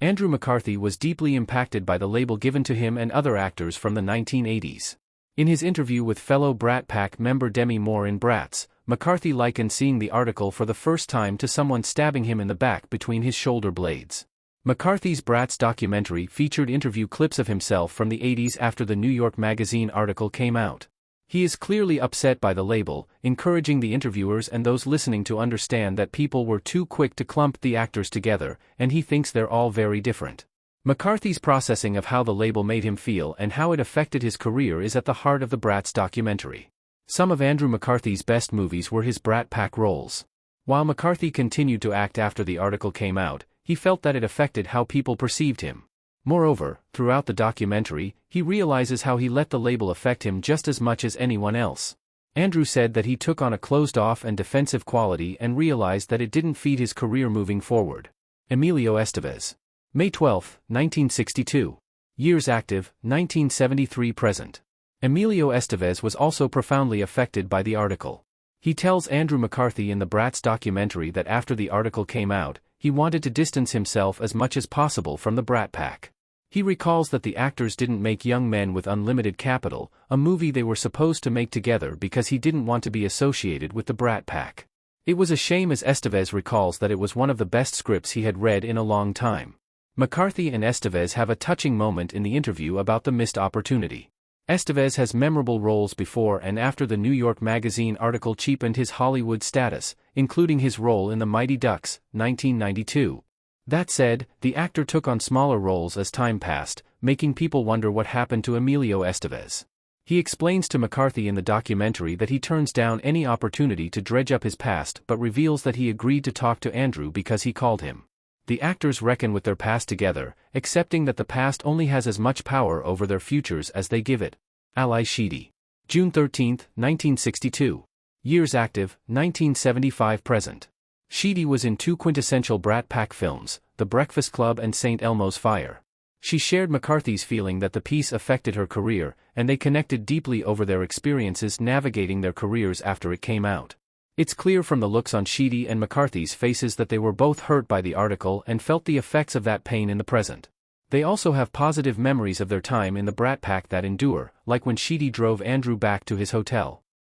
Andrew McCarthy was deeply impacted by the label given to him and other actors from the 1980s. In his interview with fellow Brat Pack member Demi Moore in Brats, McCarthy likened seeing the article for the first time to someone stabbing him in the back between his shoulder blades. McCarthy's Brats documentary featured interview clips of himself from the 80s after the New York Magazine article came out. He is clearly upset by the label, encouraging the interviewers and those listening to understand that people were too quick to clump the actors together, and he thinks they're all very different. McCarthy's processing of how the label made him feel and how it affected his career is at the heart of the Brats documentary. Some of Andrew McCarthy's best movies were his Brat Pack roles. While McCarthy continued to act after the article came out, he felt that it affected how people perceived him. Moreover, throughout the documentary, he realizes how he let the label affect him just as much as anyone else. Andrew said that he took on a closed-off and defensive quality and realized that it didn't feed his career moving forward. Emilio Estevez. May 12, 1962. Years active, 1973-present. Emilio Estevez was also profoundly affected by the article. He tells Andrew McCarthy in the Brats documentary that after the article came out, he wanted to distance himself as much as possible from the Brat Pack. He recalls that the actors didn't make Young Men with Unlimited Capital, a movie they were supposed to make together because he didn't want to be associated with the Brat Pack. It was a shame, as Estevez recalls, that it was one of the best scripts he had read in a long time. McCarthy and Estevez have a touching moment in the interview about the missed opportunity. Estevez has memorable roles before and after the New York Magazine article cheapened his Hollywood status, including his role in The Mighty Ducks, 1992. That said, the actor took on smaller roles as time passed, making people wonder what happened to Emilio Estevez. He explains to McCarthy in the documentary that he turns down any opportunity to dredge up his past but reveals that he agreed to talk to Andrew because he called him. The actors reckon with their past together, accepting that the past only has as much power over their futures as they give it. Ali Sheedy. June 13, 1962. Years active, 1975-present. Sheedy was in two quintessential Brat Pack films, The Breakfast Club and St. Elmo's Fire. She shared McCarthy's feeling that the piece affected her career, and they connected deeply over their experiences navigating their careers after it came out. It's clear from the looks on Sheedy and McCarthy's faces that they were both hurt by the article and felt the effects of that pain in the present. They also have positive memories of their time in the Brat Pack that endure, like when Sheedy drove Andrew back to his hotel.